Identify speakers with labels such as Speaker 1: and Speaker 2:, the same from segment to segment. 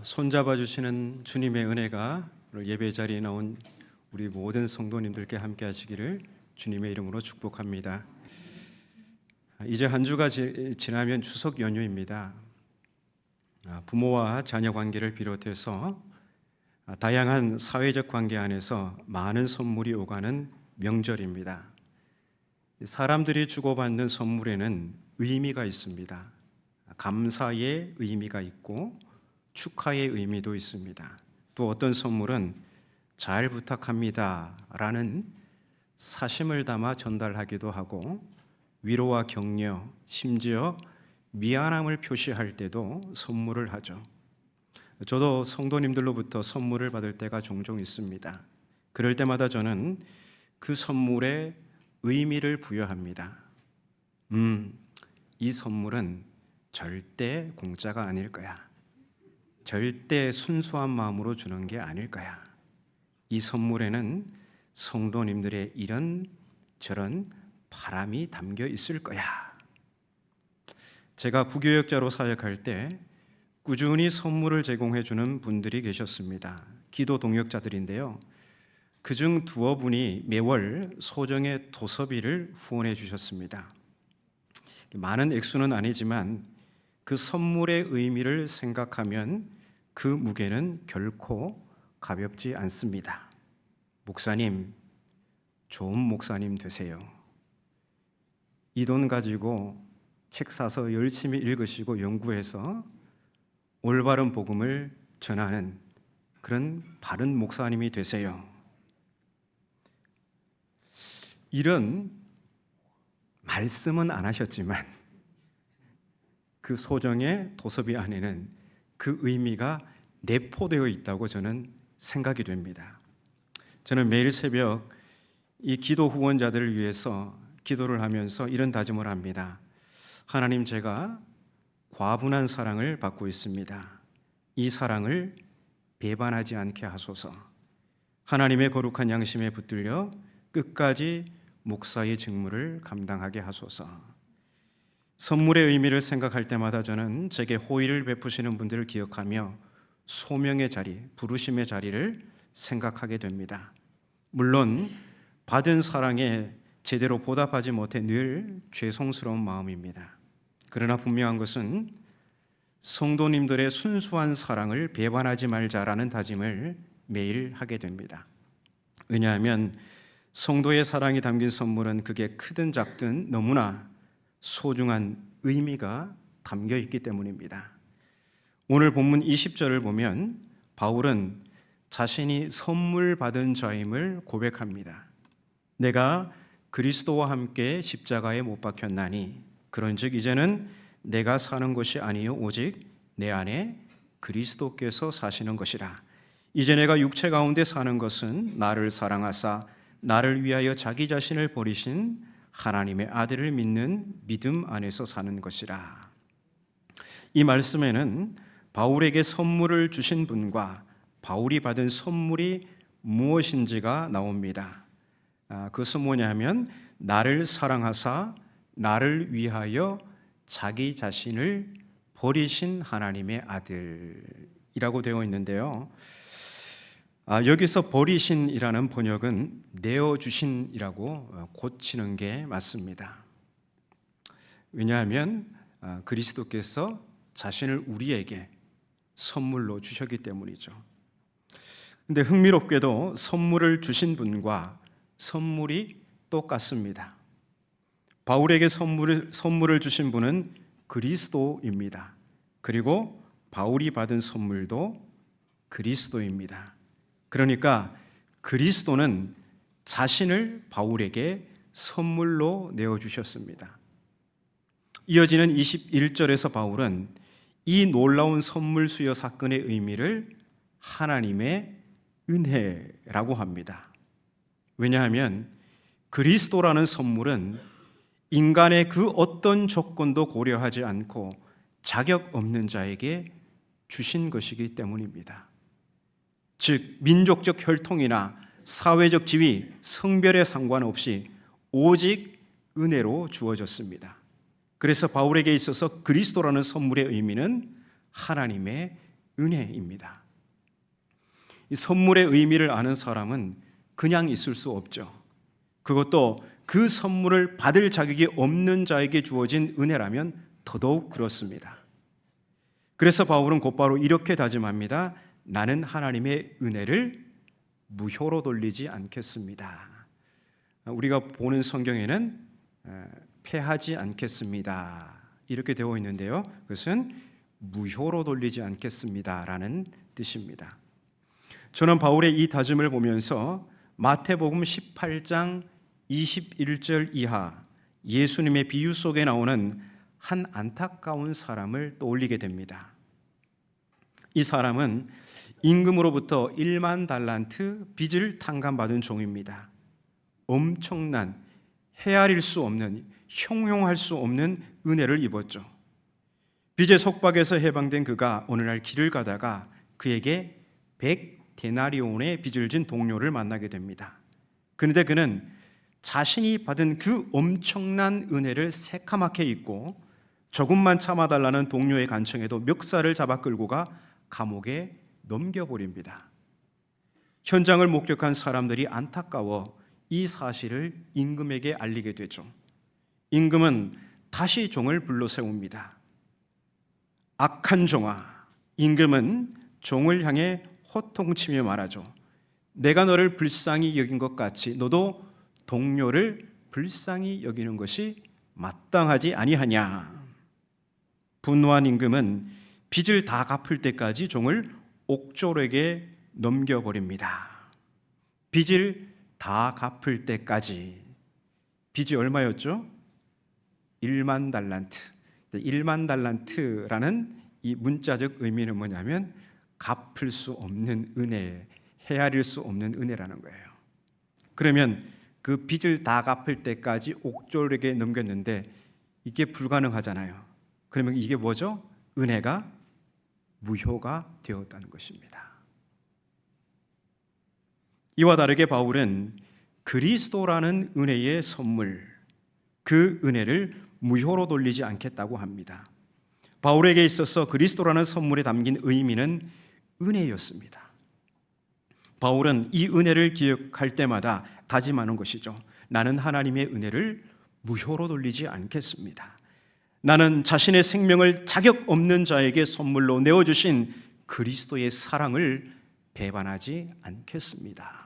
Speaker 1: 손잡아 주시는 주님의 은혜가 오늘 예배 자리에 나온 우리 모든 성도님들께 함께 하시기를 주님의 이름으로 축복합니다. 이제 한 주가 지나면 추석 연휴입니다. 부모와 자녀 관계를 비롯해서 다양한 사회적 관계 안에서 많은 선물이 오가는 명절입니다. 사람들이 주고받는 선물에는 의미가 있습니다. 감사의 의미가 있고 축하의 의미도 있습니다. 또 어떤 선물은 잘 부탁합니다 라는 사심을 담아 전달하기도 하고, 위로와 격려, 심지어 미안함을 표시할 때도 선물을 하죠. 저도 성도님들로부터 선물을 받을 때가 종종 있습니다. 그럴 때마다 저는 그 선물에 의미를 부여합니다. 이 선물은 절대 공짜가 아닐 거야. 절대 순수한 마음으로 주는 게 아닐 거야. 이 선물에는 성도님들의 이런 저런 바람이 담겨 있을 거야. 제가 부교역자로 사역할 때 꾸준히 선물을 제공해 주는 분들이 계셨습니다. 기도 동역자들인데요. 그중 두어 분이 매월 소정의 도서비를 후원해 주셨습니다. 많은 액수는 아니지만 그 선물의 의미를 생각하면 그 무게는 결코 가볍지 않습니다. 목사님, 좋은 목사님 되세요. 이 돈 가지고 책 사서 열심히 읽으시고 연구해서 올바른 복음을 전하는 그런 바른 목사님이 되세요. 이런 말씀은 안 하셨지만 그 소정의 도서비 안에는 그 의미가 내포되어 있다고 저는 생각이 됩니다. 저는 매일 새벽 이 기도 후원자들을 위해서 기도를 하면서 이런 다짐을 합니다. 하나님, 제가 과분한 사랑을 받고 있습니다. 이 사랑을 배반하지 않게 하소서. 하나님의 거룩한 양심에 붙들려 끝까지 목사의 직무를 감당하게 하소서. 선물의 의미를 생각할 때마다 저는 제게 호의를 베푸시는 분들을 기억하며 소명의 자리, 부르심의 자리를 생각하게 됩니다. 물론 받은 사랑에 제대로 보답하지 못해 늘 죄송스러운 마음입니다. 그러나 분명한 것은 성도님들의 순수한 사랑을 배반하지 말자라는 다짐을 매일 하게 됩니다. 왜냐하면 성도의 사랑이 담긴 선물은 그게 크든 작든 너무나 소중한 의미가 담겨 있기 때문입니다. 오늘 본문 20절을 보면 바울은 자신이 선물 받은 자임을 고백합니다. 내가 그리스도와 함께 십자가에 못 박혔나니 그런즉 이제는 내가 사는 것이 아니요 오직 내 안에 그리스도께서 사시는 것이라. 이제 내가 육체 가운데 사는 것은 나를 사랑하사 나를 위하여 자기 자신을 버리신 하나님의 아들을 믿는 믿음 안에서 사는 것이라. 이 말씀에는 바울에게 선물을 주신 분과 바울이 받은 선물이 무엇인지가 나옵니다. 그것은 뭐냐면 나를 사랑하사 나를 위하여 자기 자신을 버리신 하나님의 아들이라고 되어 있는데요. 여기서 버리신이라는 번역은 내어주신이라고 고치는 게 맞습니다. 왜냐하면 그리스도께서 자신을 우리에게 선물로 주셨기 때문이죠. 근데 흥미롭게도 선물을 주신 분과 선물이 똑같습니다. 바울에게 선물을 주신 분은 그리스도입니다. 그리고 바울이 받은 선물도 그리스도입니다. 그러니까 그리스도는 자신을 바울에게 선물로 내어주셨습니다. 이어지는 21절에서 바울은 이 놀라운 선물 수여 사건의 의미를 하나님의 은혜라고 합니다. 왜냐하면 그리스도라는 선물은 인간의 그 어떤 조건도 고려하지 않고 자격 없는 자에게 주신 것이기 때문입니다. 즉 민족적 혈통이나 사회적 지위, 성별에 상관없이 오직 은혜로 주어졌습니다. 그래서 바울에게 있어서 그리스도라는 선물의 의미는 하나님의 은혜입니다. 이 선물의 의미를 아는 사람은 그냥 있을 수 없죠. 그것도 그 선물을 받을 자격이 없는 자에게 주어진 은혜라면 더더욱 그렇습니다. 그래서 바울은 곧바로 이렇게 다짐합니다. 나는 하나님의 은혜를 무효로 돌리지 않겠습니다. 우리가 보는 성경에는 패하지 않겠습니다 이렇게 되어 있는데요, 그것은 무효로 돌리지 않겠습니다라는 뜻입니다. 저는 바울의 이 다짐을 보면서 마태복음 18장 21절 이하 예수님의 비유 속에 나오는 한 안타까운 사람을 떠올리게 됩니다. 이 사람은 임금으로부터 1만 달란트 빚을 탕감받은 종입니다. 엄청난, 헤아릴 수 없는, 형용할 수 없는 은혜를 입었죠. 빚의 속박에서 해방된 그가 어느 날 길을 가다가 그에게 100데나리온의 빚을 진 동료를 만나게 됩니다. 그런데 그는 자신이 받은 그 엄청난 은혜를 새카맣게 잊고 조금만 참아달라는 동료의 간청에도 멱살을 잡아 끌고 가 감옥에 넘겨버립니다. 현장을 목격한 사람들이 안타까워 이 사실을 임금에게 알리게 되죠. 임금은 다시 종을 불러 세웁니다. 악한 종아, 임금은 종을 향해 호통치며 말하죠. 내가 너를 불쌍히 여긴 것 같이 너도 동료를 불쌍히 여기는 것이 마땅하지 아니하냐. 분노한 임금은 빚을 다 갚을 때까지 종을 옥졸에게 넘겨버립니다. 빚을 다 갚을 때까지. 빚이 얼마였죠? 1만 달란트. 1만 달란트라는 이 문자적 의미는 뭐냐면 갚을 수 없는 은혜, 헤아릴 수 없는 은혜라는 거예요. 그러면 그 빚을 다 갚을 때까지 옥졸에게 넘겼는데 이게 불가능하잖아요. 그러면 이게 뭐죠? 은혜가 무효가 되었다는 것입니다. 이와 다르게 바울은 그리스도라는 은혜의 선물, 그 은혜를 무효로 돌리지 않겠다고 합니다. 바울에게 있어서 그리스도라는 선물에 담긴 의미는 은혜였습니다. 바울은 이 은혜를 기억할 때마다 다짐하는 것이죠. 나는 하나님의 은혜를 무효로 돌리지 않겠습니다. 나는 자신의 생명을 자격 없는 자에게 선물로 내어주신 그리스도의 사랑을 배반하지 않겠습니다.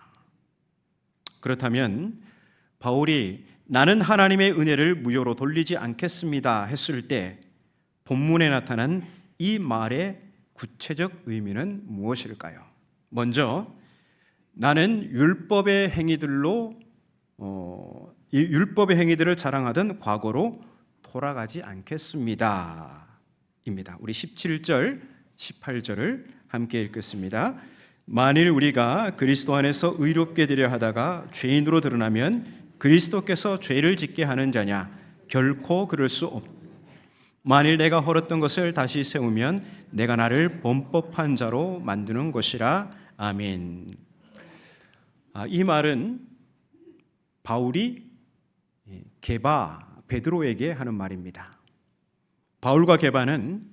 Speaker 1: 그렇다면 바울이 나는 하나님의 은혜를 무효로 돌리지 않겠습니다 했을 때 본문에 나타난 이 말의 구체적 의미는 무엇일까요? 먼저 나는 율법의 행위들로 이 율법의 행위들을 자랑하던 과거로 돌아가지 않겠습니다 입니다. 우리 17절, 18절을 함께 읽겠습니다. 만일 우리가 그리스도 안에서 의롭게 되려 하다가 죄인으로 드러나면 그리스도께서 죄를 짓게 하는 자냐? 결코 그럴 수 없. 만일 내가 헐었던 것을 다시 세우면 내가 나를 범법한 자로 만드는 것이라. 아멘. 이 말은 바울이 게바 베드로에게 하는 말입니다. 바울과 게바는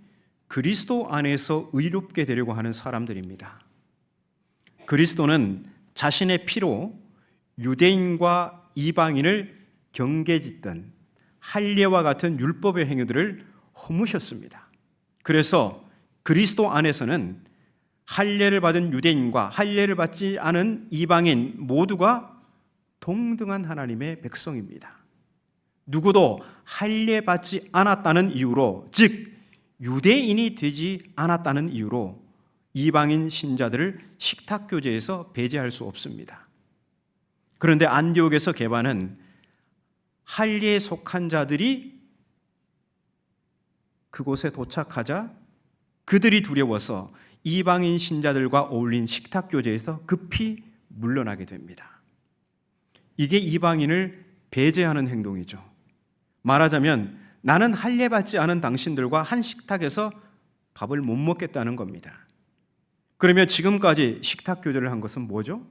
Speaker 1: 그리스도 안에서 의롭게 되려고 하는 사람들입니다. 그리스도는 자신의 피로 유대인과 이방인을 경계짓던 할례와 같은 율법의 행위들을 허무셨습니다. 그래서 그리스도 안에서는 할례를 받은 유대인과 할례를 받지 않은 이방인 모두가 동등한 하나님의 백성입니다. 누구도 할례 받지 않았다는 이유로, 즉 유대인이 되지 않았다는 이유로 이방인 신자들을 식탁 교제에서 배제할 수 없습니다. 그런데 안디옥에서 게바는 할례에 속한 자들이 그곳에 도착하자 그들이 두려워서 이방인 신자들과 어울린 식탁 교제에서 급히 물러나게 됩니다. 이게 이방인을 배제하는 행동이죠. 말하자면 나는 할례 받지 않은 당신들과 한 식탁에서 밥을 못 먹겠다는 겁니다. 그러면 지금까지 식탁 교제를 한 것은 뭐죠?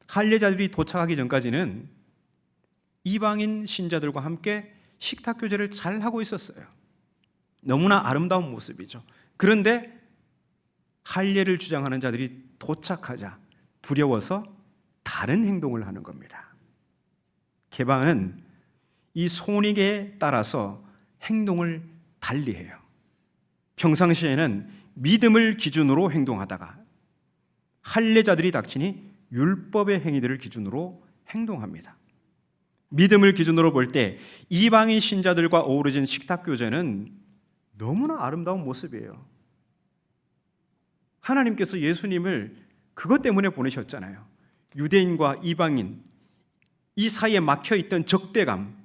Speaker 1: 할례자들이 도착하기 전까지는 이방인 신자들과 함께 식탁 교제를 잘 하고 있었어요. 너무나 아름다운 모습이죠. 그런데 할례를 주장하는 자들이 도착하자 두려워서 다른 행동을 하는 겁니다. 개방은 이 손익에 따라서 행동을 달리해요. 평상시에는 믿음을 기준으로 행동하다가 할례자들이 닥치니 율법의 행위들을 기준으로 행동합니다. 믿음을 기준으로 볼 때 이방인 신자들과 어우러진 식탁교제는 너무나 아름다운 모습이에요. 하나님께서 예수님을 그것 때문에 보내셨잖아요. 유대인과 이방인 이 사이에 막혀있던 적대감,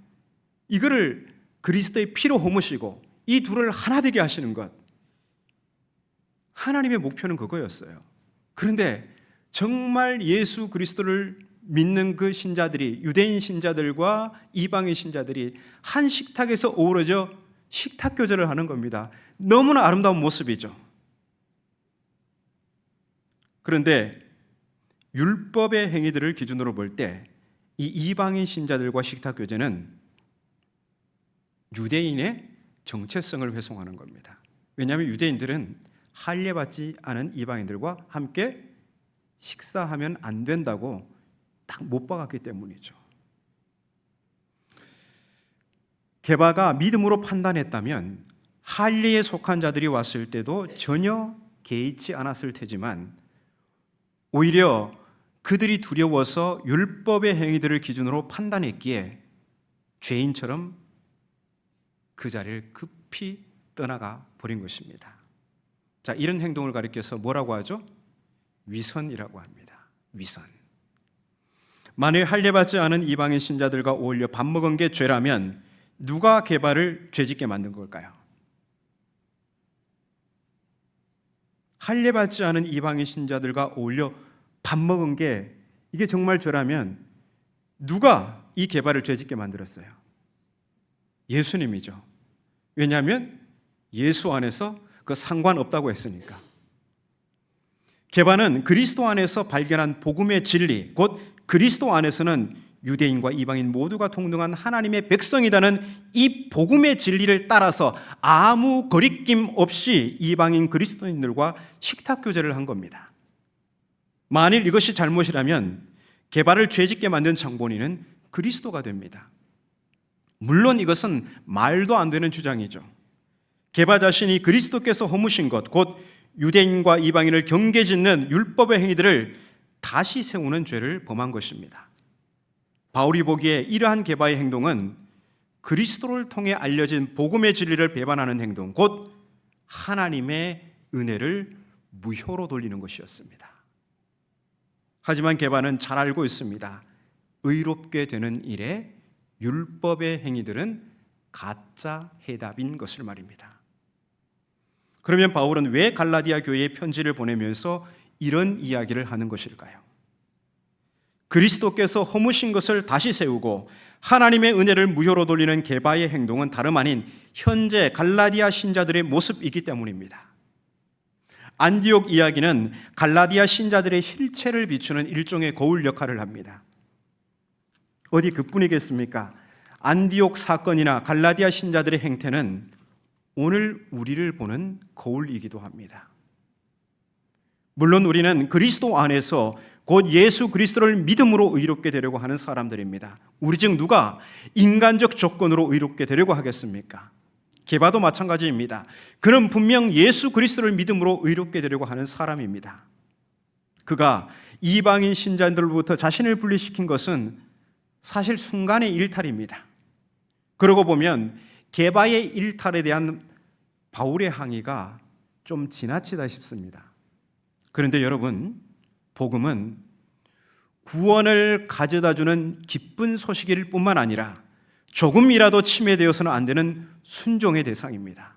Speaker 1: 이거를 그리스도의 피로 허무시고 이 둘을 하나 되게 하시는 것, 하나님의 목표는 그거였어요. 그런데 정말 예수 그리스도를 믿는 그 신자들이, 유대인 신자들과 이방인 신자들이 한 식탁에서 어우러져 식탁 교제를 하는 겁니다. 너무나 아름다운 모습이죠. 그런데 율법의 행위들을 기준으로 볼 때 이 이방인 신자들과 식탁 교제는 유대인의 정체성을 훼손하는 겁니다. 왜냐하면 유대인들은 할례받지 않은 이방인들과 함께 식사하면 안 된다고 딱 못 박았기 때문이죠. 게바가 믿음으로 판단했다면 할례에 속한 자들이 왔을 때도 전혀 개의치 않았을 테지만 오히려 그들이 두려워서 율법의 행위들을 기준으로 판단했기에 죄인처럼 그 자리를 급히 떠나가 버린 것입니다. 자, 이런 행동을 가리켜서 뭐라고 하죠? 위선이라고 합니다. 위선. 만일 할례받지 않은 이방인 신자들과 어울려 밥 먹은 게 죄라면 누가 게바를 죄짓게 만든 걸까요? 할례받지 않은 이방인 신자들과 어울려 밥 먹은 게 이게 정말 죄라면 누가 이 게바를 죄짓게 만들었어요? 예수님이죠. 왜냐하면 예수 안에서 그 상관없다고 했으니까. 게바는 그리스도 안에서 발견한 복음의 진리, 곧 그리스도 안에서는 유대인과 이방인 모두가 동등한 하나님의 백성이라는 이 복음의 진리를 따라서 아무 거리낌 없이 이방인 그리스도인들과 식탁 교제를 한 겁니다. 만일 이것이 잘못이라면 게바를 죄짓게 만든 장본인은 그리스도가 됩니다. 물론 이것은 말도 안 되는 주장이죠. 게바 자신이 그리스도께서 허무신 것, 곧 유대인과 이방인을 경계짓는 율법의 행위들을 다시 세우는 죄를 범한 것입니다. 바울이 보기에 이러한 게바의 행동은 그리스도를 통해 알려진 복음의 진리를 배반하는 행동, 곧 하나님의 은혜를 무효로 돌리는 것이었습니다. 하지만 게바는 잘 알고 있습니다. 의롭게 되는 일에 율법의 행위들은 가짜 해답인 것을 말입니다. 그러면 바울은 왜 갈라디아 교회에 편지를 보내면서 이런 이야기를 하는 것일까요? 그리스도께서 허무신 것을 다시 세우고 하나님의 은혜를 무효로 돌리는 게바의 행동은 다름 아닌 현재 갈라디아 신자들의 모습이기 때문입니다. 안디옥 이야기는 갈라디아 신자들의 실체를 비추는 일종의 거울 역할을 합니다. 어디 그뿐이겠습니까? 안디옥 사건이나 갈라디아 신자들의 행태는 오늘 우리를 보는 거울이기도 합니다. 물론 우리는 그리스도 안에서 곧 예수 그리스도를 믿음으로 의롭게 되려고 하는 사람들입니다. 우리 중 누가 인간적 조건으로 의롭게 되려고 하겠습니까? 게바도 마찬가지입니다. 그는 분명 예수 그리스도를 믿음으로 의롭게 되려고 하는 사람입니다. 그가 이방인 신자들로부터 자신을 분리시킨 것은 사실 순간의 일탈입니다. 그러고 보면 게바의 일탈에 대한 바울의 항의가 좀 지나치다 싶습니다. 그런데 여러분, 복음은 구원을 가져다주는 기쁜 소식일 뿐만 아니라 조금이라도 침해되어서는 안 되는 순종의 대상입니다.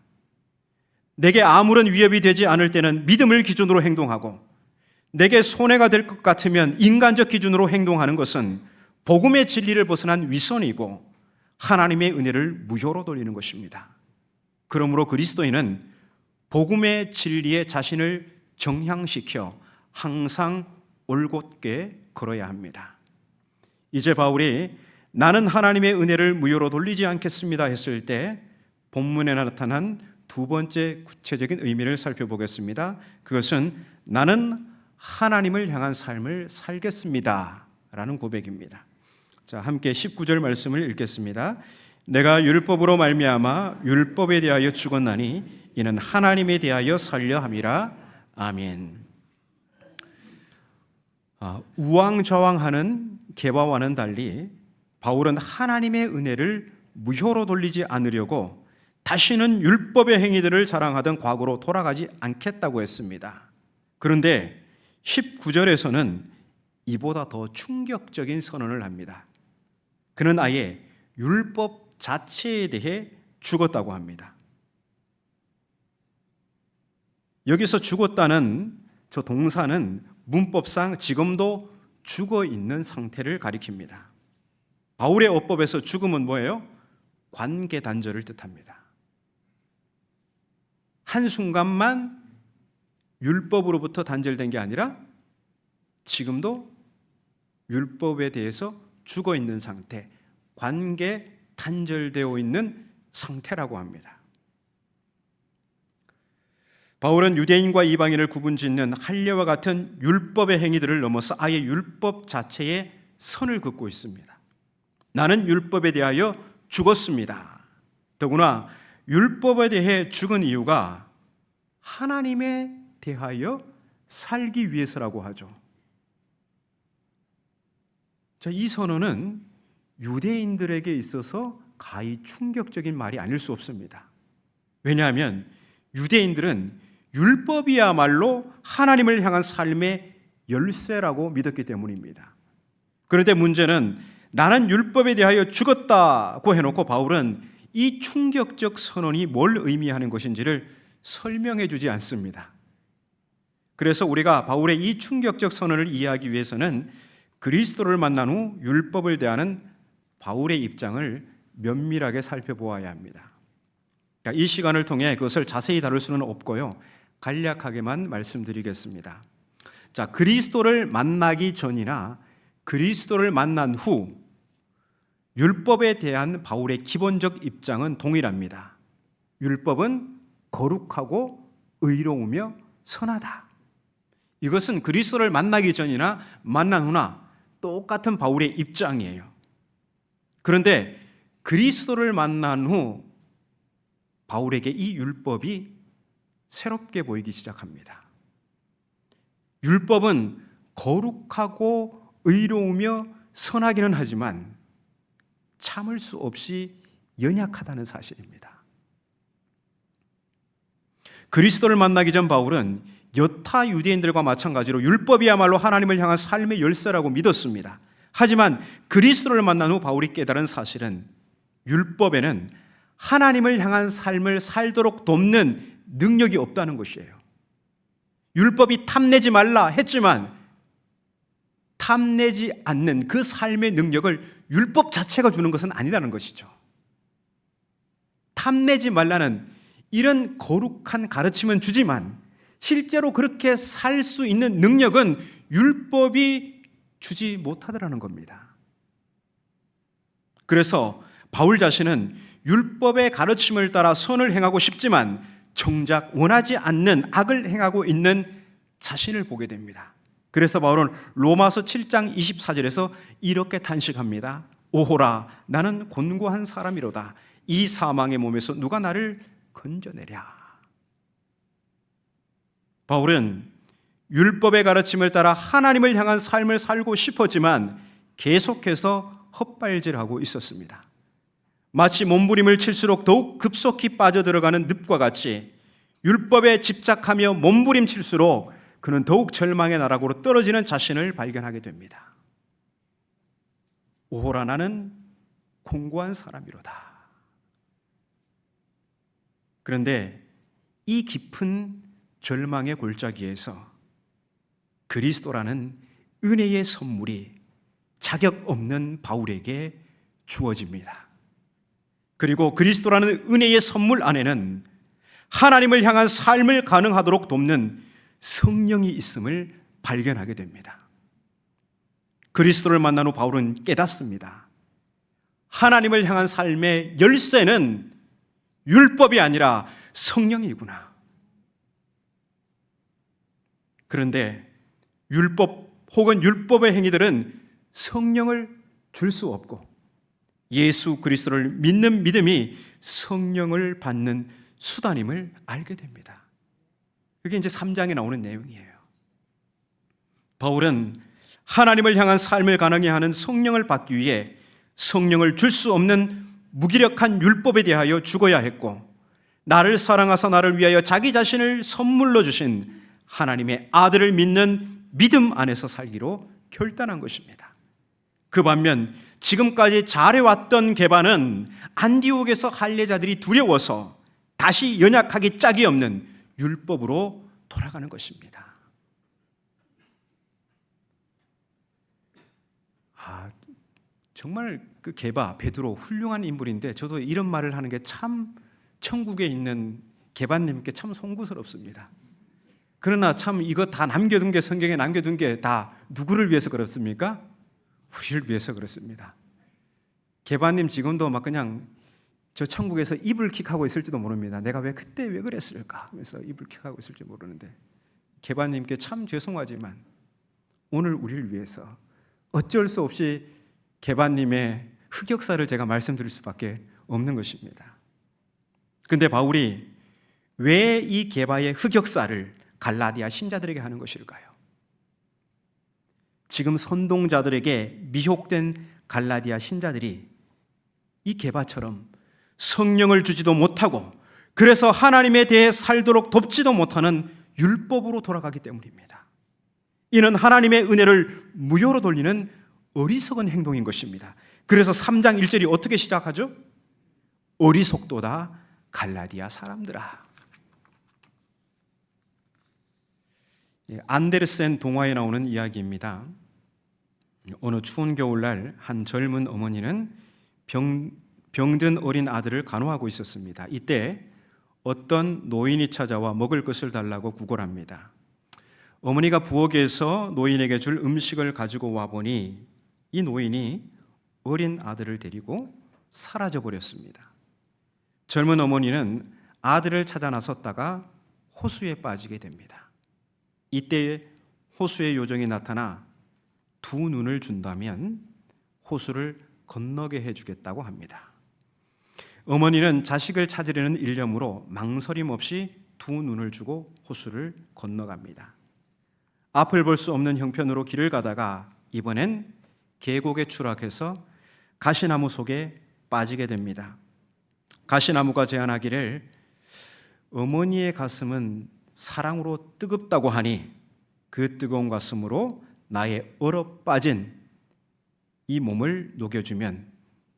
Speaker 1: 내게 아무런 위협이 되지 않을 때는 믿음을 기준으로 행동하고 내게 손해가 될 것 같으면 인간적 기준으로 행동하는 것은 복음의 진리를 벗어난 위선이고 하나님의 은혜를 무효로 돌리는 것입니다. 그러므로 그리스도인은 복음의 진리에 자신을 정향시켜 항상 올곧게 걸어야 합니다. 이제 바울이 나는 하나님의 은혜를 무효로 돌리지 않겠습니다 했을 때 본문에 나타난 두 번째 구체적인 의미를 살펴보겠습니다. 그것은 나는 하나님을 향한 삶을 살겠습니다 라는 고백입니다. 자, 함께 19절 말씀을 읽겠습니다. 내가 율법으로 말미암아 율법에 대하여 죽었나니 이는 하나님에 대하여 살려 함이라. 아멘. 우왕좌왕하는 게바와는 달리 바울은 하나님의 은혜를 무효로 돌리지 않으려고 다시는 율법의 행위들을 자랑하던 과거로 돌아가지 않겠다고 했습니다. 그런데 19절에서는 이보다 더 충격적인 선언을 합니다. 그는 아예 율법 자체에 대해 죽었다고 합니다. 여기서 죽었다는 저 동사는 문법상 지금도 죽어 있는 상태를 가리킵니다. 바울의 어법에서 죽음은 뭐예요? 관계 단절을 뜻합니다. 한순간만 율법으로부터 단절된 게 아니라 지금도 율법에 대해서 죽어 있는 상태, 관계 단절되어 있는 상태라고 합니다. 바울은 유대인과 이방인을 구분짓는 할례와 같은 율법의 행위들을 넘어서 아예 율법 자체에 선을 긋고 있습니다. 나는 율법에 대하여 죽었습니다. 더구나 율법에 대해 죽은 이유가 하나님에 대하여 살기 위해서라고 하죠. 자, 이 선언은 유대인들에게 있어서 가히 충격적인 말이 아닐 수 없습니다. 왜냐하면 유대인들은 율법이야말로 하나님을 향한 삶의 열쇠라고 믿었기 때문입니다. 그런데 문제는 나는 율법에 대하여 죽었다고 해놓고 바울은 이 충격적 선언이 뭘 의미하는 것인지를 설명해 주지 않습니다. 그래서 우리가 바울의 이 충격적 선언을 이해하기 위해서는 그리스도를 만난 후 율법을 대하는 바울의 입장을 면밀하게 살펴보아야 합니다. 이 시간을 통해 그것을 자세히 다룰 수는 없고요. 간략하게만 말씀드리겠습니다. 자, 그리스도를 만나기 전이나 그리스도를 만난 후 율법에 대한 바울의 기본적 입장은 동일합니다. 율법은 거룩하고 의로우며 선하다. 이것은 그리스도를 만나기 전이나 만난 후나 똑같은 바울의 입장이에요. 그런데 그리스도를 만난 후 바울에게 이 율법이 새롭게 보이기 시작합니다. 율법은 거룩하고 의로우며 선하기는 하지만 참을 수 없이 연약하다는 사실입니다. 그리스도를 만나기 전 바울은 여타 유대인들과 마찬가지로 율법이야말로 하나님을 향한 삶의 열쇠라고 믿었습니다. 하지만 그리스도를 만난 후 바울이 깨달은 사실은 율법에는 하나님을 향한 삶을 살도록 돕는 능력이 없다는 것이에요. 율법이 탐내지 말라 했지만 탐내지 않는 그 삶의 능력을 율법 자체가 주는 것은 아니라는 것이죠. 탐내지 말라는 이런 거룩한 가르침은 주지만 실제로 그렇게 살 수 있는 능력은 율법이 주지 못하더라는 겁니다. 그래서 바울 자신은 율법의 가르침을 따라 선을 행하고 싶지만 정작 원하지 않는 악을 행하고 있는 자신을 보게 됩니다. 그래서 바울은 로마서 7장 24절에서 이렇게 탄식합니다. 오호라, 나는 곤고한 사람이로다. 이 사망의 몸에서 누가 나를 건져내랴. 바울은 율법의 가르침을 따라 하나님을 향한 삶을 살고 싶었지만 계속해서 헛발질하고 있었습니다. 마치 몸부림을 칠수록 더욱 급속히 빠져들어가는 늪과 같이 율법에 집착하며 몸부림 칠수록 그는 더욱 절망의 나락으로 떨어지는 자신을 발견하게 됩니다. 오호라, 나는 공고한 사람이로다. 그런데 이 깊은 절망의 골짜기에서 그리스도라는 은혜의 선물이 자격 없는 바울에게 주어집니다. 그리고 그리스도라는 은혜의 선물 안에는 하나님을 향한 삶을 가능하도록 돕는 성령이 있음을 발견하게 됩니다. 그리스도를 만난 후 바울은 깨닫습니다. 하나님을 향한 삶의 열쇠는 율법이 아니라 성령이구나. 그런데 율법 혹은 율법의 행위들은 성령을 줄 수 없고 예수 그리스도를 믿는 믿음이 성령을 받는 수단임을 알게 됩니다. 그게 이제 3장에 나오는 내용이에요. 바울은 하나님을 향한 삶을 가능히 하는 성령을 받기 위해 성령을 줄 수 없는 무기력한 율법에 대하여 죽어야 했고, 나를 사랑하사 나를 위하여 자기 자신을 선물로 주신 하나님의 아들을 믿는 믿음 안에서 살기로 결단한 것입니다. 그 반면 지금까지 잘해왔던 게바는 안디옥에서 할례자들이 두려워서 다시 연약하기 짝이 없는 율법으로 돌아가는 것입니다. 정말 그 게바, 베드로 훌륭한 인물인데 저도 이런 말을 하는 게 참 천국에 있는 게바님께 참 송구스럽습니다. 그러나 참 이거 다 남겨둔 게, 성경에 남겨둔 게 다 누구를 위해서 그렇습니까? 우리를 위해서 그렇습니다. 게바님 지금도 막 그냥 저 천국에서 이불킥하고 있을지도 모릅니다. 내가 그때 왜 그랬을까 하면서 이불킥하고 있을지 모르는데, 게바님께 참 죄송하지만 오늘 우리를 위해서 어쩔 수 없이 게바님의 흑역사를 제가 말씀드릴 수밖에 없는 것입니다. 그런데 바울이 왜 이 게바의 흑역사를 갈라디아 신자들에게 하는 것일까요? 지금 선동자들에게 미혹된 갈라디아 신자들이 이 게바처럼 성령을 주지도 못하고 그래서 하나님에 대해 살도록 돕지도 못하는 율법으로 돌아가기 때문입니다. 이는 하나님의 은혜를 무효로 돌리는 어리석은 행동인 것입니다. 그래서 3장 1절이 어떻게 시작하죠? 어리석도다 갈라디아 사람들아. 안데르센 동화에 나오는 이야기입니다. 어느 추운 겨울날 한 젊은 어머니는 병든 어린 아들을 간호하고 있었습니다. 이때 어떤 노인이 찾아와 먹을 것을 달라고 구걸합니다. 어머니가 부엌에서 노인에게 줄 음식을 가지고 와보니 이 노인이 어린 아들을 데리고 사라져 버렸습니다. 젊은 어머니는 아들을 찾아 나섰다가 호수에 빠지게 됩니다. 이때 호수의 요정이 나타나 두 눈을 준다면 호수를 건너게 해주겠다고 합니다. 어머니는 자식을 찾으려는 일념으로 망설임 없이 두 눈을 주고 호수를 건너갑니다. 앞을 볼 수 없는 형편으로 길을 가다가 이번엔 계곡에 추락해서 가시나무 속에 빠지게 됩니다. 가시나무가 제안하기를 어머니의 가슴은 사랑으로 뜨겁다고 하니 그 뜨거운 가슴으로 나의 얼어 빠진 이 몸을 녹여주면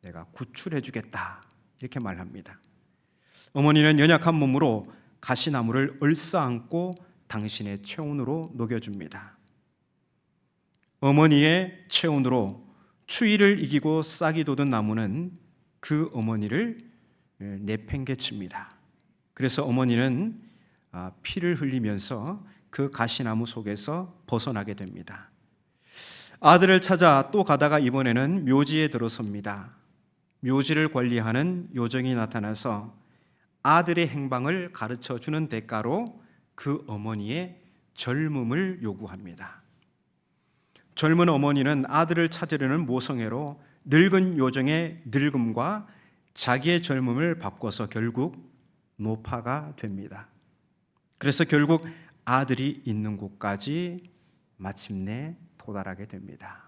Speaker 1: 내가 구출해 주겠다, 이렇게 말합니다. 어머니는 연약한 몸으로 가시나무를 얼싸안고 당신의 체온으로 녹여줍니다. 어머니의 체온으로 추위를 이기고 싹이 돋은 나무는 그 어머니를 내팽개칩니다. 그래서 어머니는 피를 흘리면서 그 가시나무 속에서 벗어나게 됩니다. 아들을 찾아 또 가다가 이번에는 묘지에 들어섭니다. 묘지를 관리하는 요정이 나타나서 아들의 행방을 가르쳐 주는 대가로 그 어머니의 젊음을 요구합니다. 젊은 어머니는 아들을 찾으려는 모성애로 늙은 요정의 늙음과 자기의 젊음을 바꿔서 결국 노파가 됩니다. 그래서 결국 아들이 있는 곳까지 마침내 도달하게 됩니다.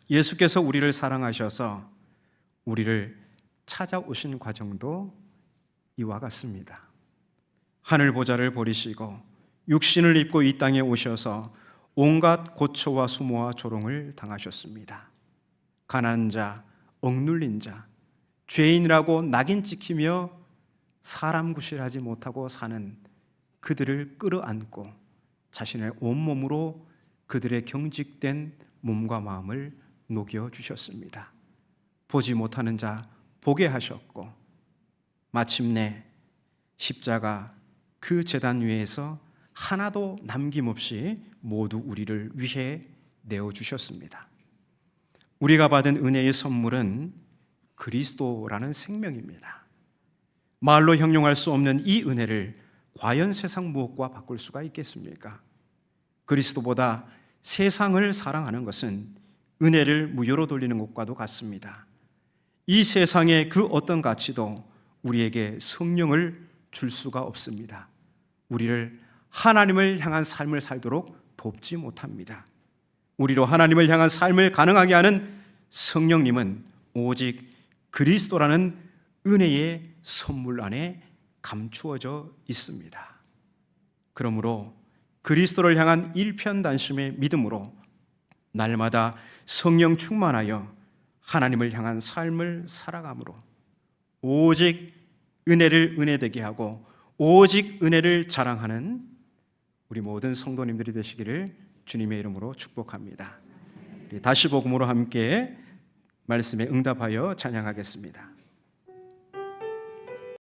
Speaker 1: 예수께서 우리를 사랑하셔서 우리를 찾아오신 과정도 이와 같습니다. 하늘 보좌를 버리시고 육신을 입고 이 땅에 오셔서 온갖 고초와 수모와 조롱을 당하셨습니다. 가난한 자, 억눌린 자, 죄인이라고 낙인 찍히며 사람 구실하지 못하고 사는 그들을 끌어안고 자신의 온몸으로 그들의 경직된 몸과 마음을 녹여주셨습니다. 보지 못하는 자 보게 하셨고 마침내 십자가 그 제단 위에서 하나도 남김없이 모두 우리를 위해 내어주셨습니다. 우리가 받은 은혜의 선물은 그리스도라는 생명입니다. 말로 형용할 수 없는 이 은혜를 과연 세상 무엇과 바꿀 수가 있겠습니까? 그리스도보다 세상을 사랑하는 것은 은혜를 무효로 돌리는 것과도 같습니다. 이 세상의 그 어떤 가치도 우리에게 성령을 줄 수가 없습니다. 우리를 하나님을 향한 삶을 살도록 돕지 못합니다. 우리로 하나님을 향한 삶을 가능하게 하는 성령님은 오직 그리스도라는 은혜의 선물 안에 감추어져 있습니다. 그러므로 그리스도를 향한 일편단심의 믿음으로 날마다 성령 충만하여 하나님을 향한 삶을 살아감으로 오직 은혜를 은혜되게 하고 오직 은혜를 자랑하는 우리 모든 성도님들이 되시기를 주님의 이름으로 축복합니다. 다시 복음으로 함께 말씀에 응답하여 찬양하겠습니다.